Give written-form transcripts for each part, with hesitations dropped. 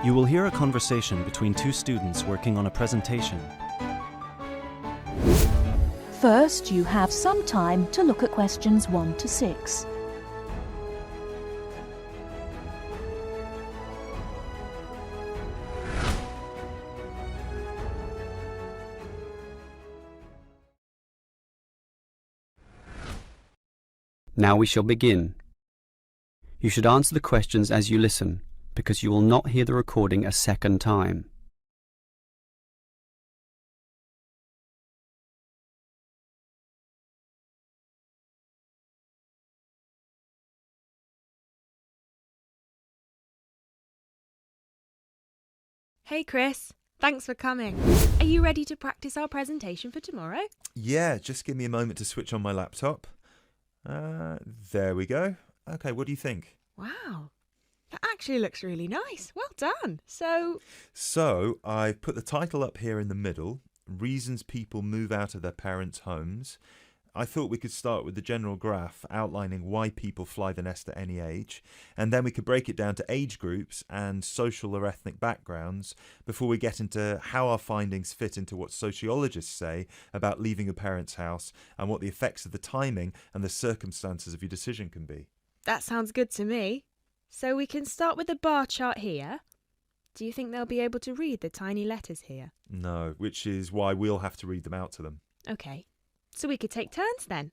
You will hear a conversation between two students working on a presentation. First, you have some time to look at questions 1 to 6. Now we shall begin. You should answer the questions as you listen, because you will not hear the recording a second time. Hey Chris, thanks for coming. Are you ready to practice our presentation for tomorrow? Yeah, just give me a moment to switch on my laptop. There we go. Okay, what do you think? Wow, that actually looks really nice. Well done. So, I've put the title up here in the middle, Reasons People Move Out of Their Parents' Homes. I thought we could start with the general graph outlining why people fly the nest at any age, and then we could break it down to age groups and social or ethnic backgrounds before we get into how our findings fit into what sociologists say about leaving a parent's house and what the effects of the timing and the circumstances of your decision can be. That sounds good to me. So we can start with the bar chart here. Do you think they'll be able to read the tiny letters here? No, which is why we'll have to read them out to them. Okay, so we could take turns then.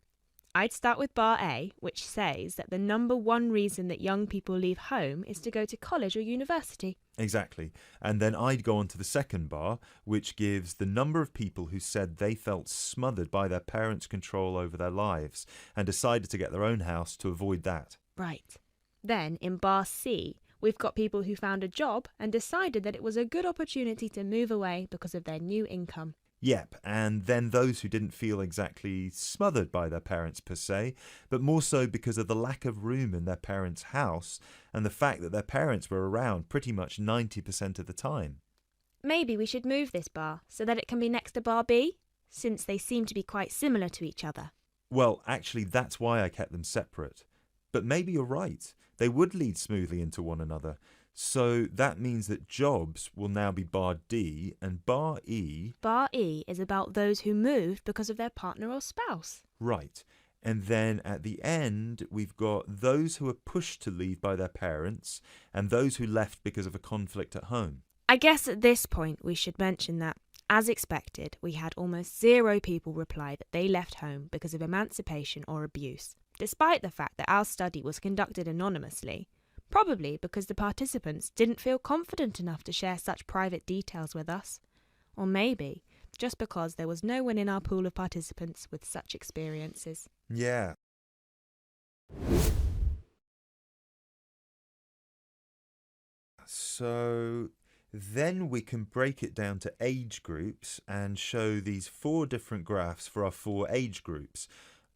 I'd start with bar A, which says that the number one reason that young people leave home is to go to college or university. Exactly. And then I'd go on to the second bar, which gives the number of people who said they felt smothered by their parents' control over their lives and decided to get their own house to avoid that. Right. Then in bar C, we've got people who found a job and decided that it was a good opportunity to move away because of their new income. Yep, and then those who didn't feel exactly smothered by their parents per se, but more so because of the lack of room in their parents' house and the fact that their parents were around pretty much 90% of the time. Maybe we should move this bar so that it can be next to bar B, since they seem to be quite similar to each other. Well, actually, that's why I kept them separate. But maybe you're right. They would lead smoothly into one another. So that means that jobs will now be bar D and bar E. Bar E is about those who moved because of their partner or spouse. Right. And then at the end, we've got those who are pushed to leave by their parents and those who left because of a conflict at home. I guess at this point we should mention that, as expected, we had almost 0 people reply that they left home because of emancipation or abuse, despite the fact that our study was conducted anonymously. Probably because the participants didn't feel confident enough to share such private details with us. Or maybe just because there was no one in our pool of participants with such experiences. Yeah. So then we can break it down to age groups and show these 4 different graphs for our 4 age groups.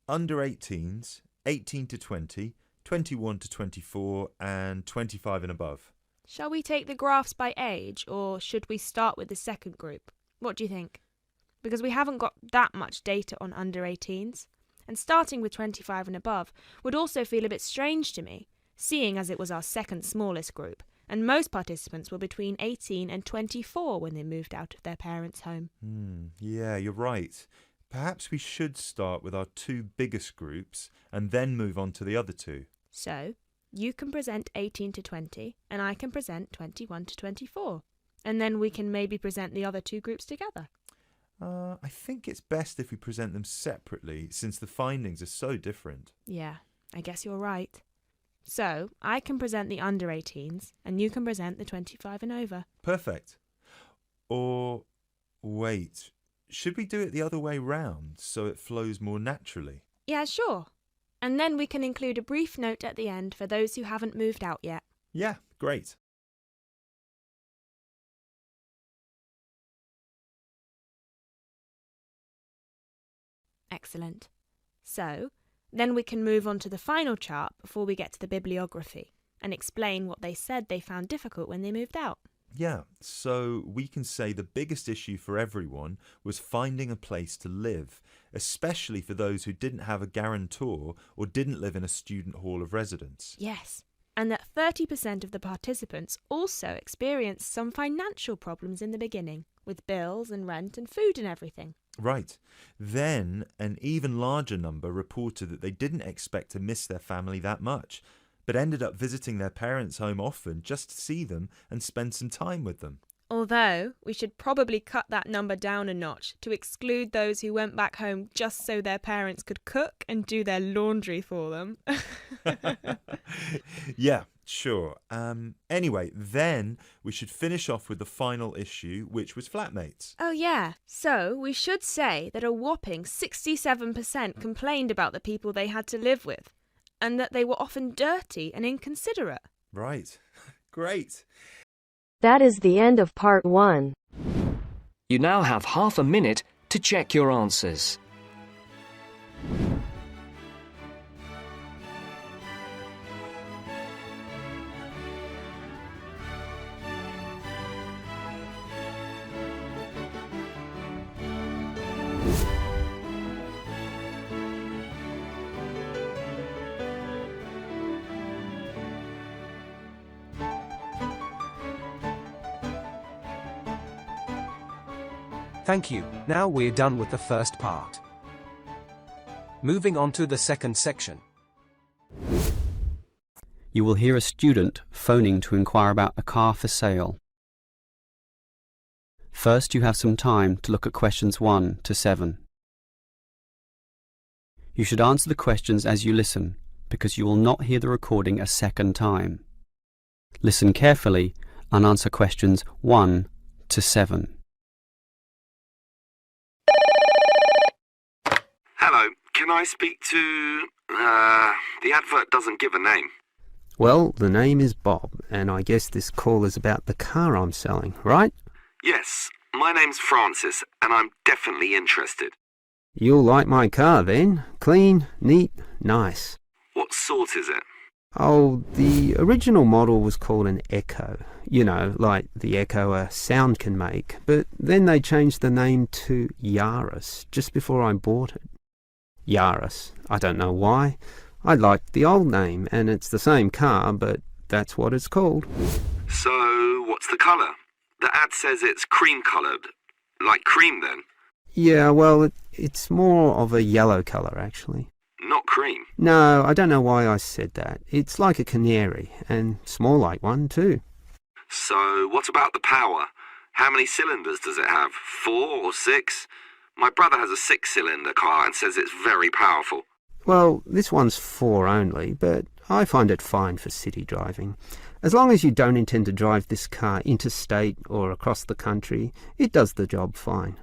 Under 18s, 18 to 20, 21 to 24 and 25 and above. Shall we take the graphs by age, or should we start with the second group? What do you think? Because we haven't got that much data on under 18s, and starting with 25 and above would also feel a bit strange to me, seeing as it was our second smallest group, and most participants were between 18 and 24 when they moved out of their parents' home. Yeah, you're right. Perhaps we should start with our 2 biggest groups and then move on to the other 2. So, you can present 18 to 20 and I can present 21 to 24. And then we can maybe present the other 2 groups together. I think it's best if we present them separately since the findings are so different. Yeah, I guess you're right. So, I can present the under 18s and you can present the 25 and over. Perfect. Or, wait, should we do it the other way round so it flows more naturally? Yeah, sure. And then we can include a brief note at the end for those who haven't moved out yet. Yeah, great. Excellent. So, then we can move on to the final chart before we get to the bibliography and explain what they said they found difficult when they moved out. Yeah, so we can say the biggest issue for everyone was finding a place to live, especially for those who didn't have a guarantor or didn't live in a student hall of residence. Yes, and that 30% of the participants also experienced some financial problems in the beginning, with bills and rent and food and everything. Right. Then an even larger number reported that they didn't expect to miss their family that much, but ended up visiting their parents' home often just to see them and spend some time with them. Although, we should probably cut that number down a notch to exclude those who went back home just so their parents could cook and do their laundry for them. Yeah, sure. Anyway, then we should finish off with the final issue, which was flatmates. Oh yeah, so we should say that a whopping 67% complained about the people they had to live with, and that they were often dirty and inconsiderate. Right. Great. That is the end of part 1. You now have half a minute to check your answers. Thank you. Now we're done with the first part. Moving on to the second section. You will hear a student phoning to inquire about a car for sale. First, you have some time to look at questions 1 to 7. You should answer the questions as you listen, because you will not hear the recording a second time. Listen carefully and answer questions 1 to 7. Hello, can I speak to... the advert doesn't give a name. Well, the name is Bob, and I guess this call is about the car I'm selling, right? Yes, my name's Francis, and I'm definitely interested. You'll like my car then. Clean, neat, nice. What sort is it? Oh, the original model was called an Echo. You know, like the echo a sound can make. But then they changed the name to Yaris just before I bought it. Yaris. I don't know why. I liked the old name, and it's the same car, but that's what it's called. So, what's the colour? The ad says it's cream-coloured. Like cream, then? Yeah, well, it's more of a yellow colour, actually. Not cream? No, I don't know why I said that. It's like a canary, and it's more like one, too. So, what about the power? How many cylinders does it have? 4 or 6? My brother has a 6-cylinder car and says it's very powerful. Well, this one's 4 only, but I find it fine for city driving. As long as you don't intend to drive this car interstate or across the country, it does the job fine.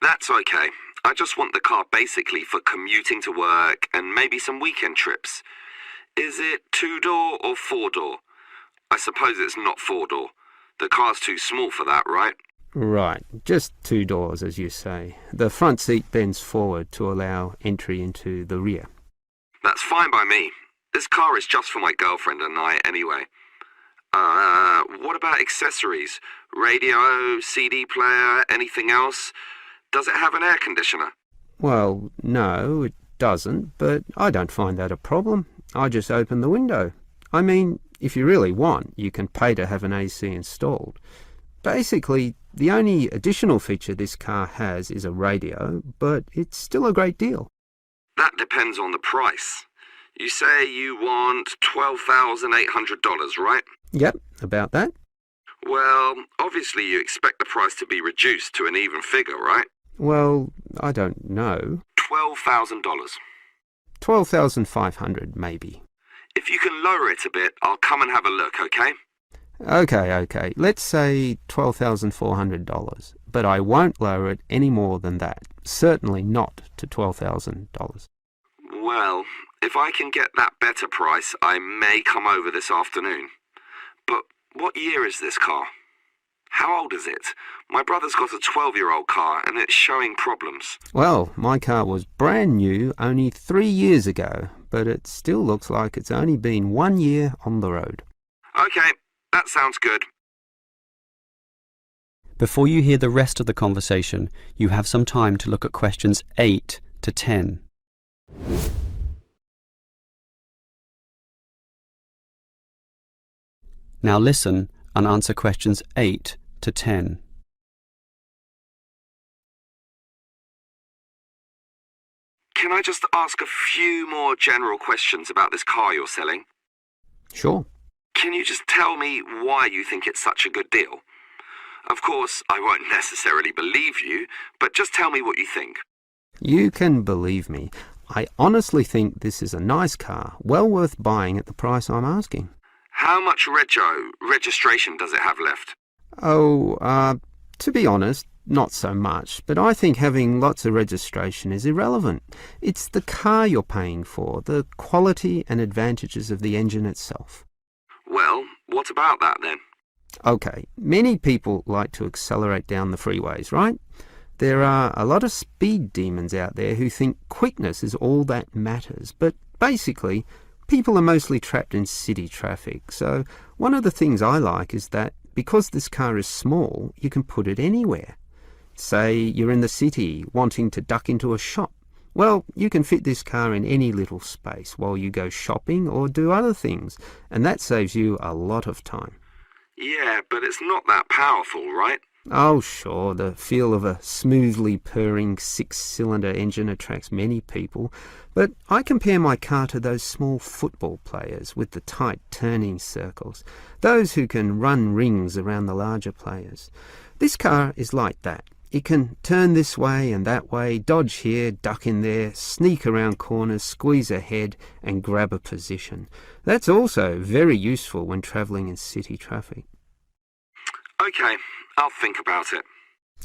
That's okay. I just want the car basically for commuting to work and maybe some weekend trips. Is it 2-door or 4-door? I suppose it's not 4-door. The car's too small for that, right? Right, just 2 doors, as you say. The front seat bends forward to allow entry into the rear. That's fine by me. This car is just for my girlfriend and I anyway. What about accessories? Radio, CD player, anything else? Does it have an air conditioner? Well, no, it doesn't, but I don't find that a problem. I just open the window. I mean, if you really want, you can pay to have an AC installed. Basically, the only additional feature this car has is a radio, but it's still a great deal. That depends on the price. You say you want $12,800, right? Yep, about that. Well, obviously you expect the price to be reduced to an even figure, right? Well, I don't know. $12,000. $12,500, maybe. If you can lower it a bit, I'll come and have a look, okay? Okay. Let's say $12,400, but I won't lower it any more than that. Certainly not to $12,000. Well, if I can get that better price, I may come over this afternoon. But what year is this car? How old is it? My brother's got a 12-year-old car and it's showing problems. Well, my car was brand new only 3 years ago, but it still looks like it's only been 1 year on the road. Okay, that sounds good. Before you hear the rest of the conversation, you have some time to look at questions 8 to 10. Now listen and answer questions 8 to 10. Can I just ask a few more general questions about this car you're selling? Sure. Can you just tell me why you think it's such a good deal? Of course, I won't necessarily believe you, but just tell me what you think. You can believe me. I honestly think this is a nice car, well worth buying at the price I'm asking. How much registration does it have left? To be honest, not so much, but I think having lots of registration is irrelevant. It's the car you're paying for, the quality and advantages of the engine itself. Well, what about that then? Okay, many people like to accelerate down the freeways, right? There are a lot of speed demons out there who think quickness is all that matters, but basically, people are mostly trapped in city traffic. So one of the things I like is that because this car is small, you can put it anywhere. Say you're in the city wanting to duck into a shop. Well, you can fit this car in any little space while you go shopping or do other things, and that saves you a lot of time. Yeah, but it's not that powerful, right? Oh, sure, the feel of a smoothly purring 6-cylinder engine attracts many people, but I compare my car to those small football players with the tight turning circles, those who can run rings around the larger players. This car is like that. It can turn this way and that way, dodge here, duck in there, sneak around corners, squeeze ahead and grab a position. That's also very useful when travelling in city traffic. Okay, I'll think about it.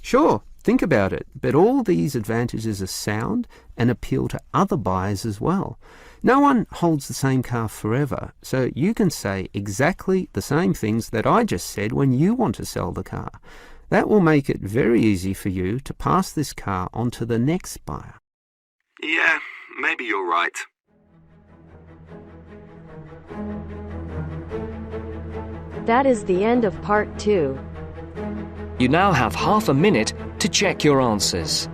Sure, think about it, but all these advantages are sound and appeal to other buyers as well. No one holds the same car forever, so you can say exactly the same things that I just said when you want to sell the car. That will make it very easy for you to pass this car on to the next buyer. Yeah, maybe you're right. That is the end of part 2. You now have half a minute to check your answers.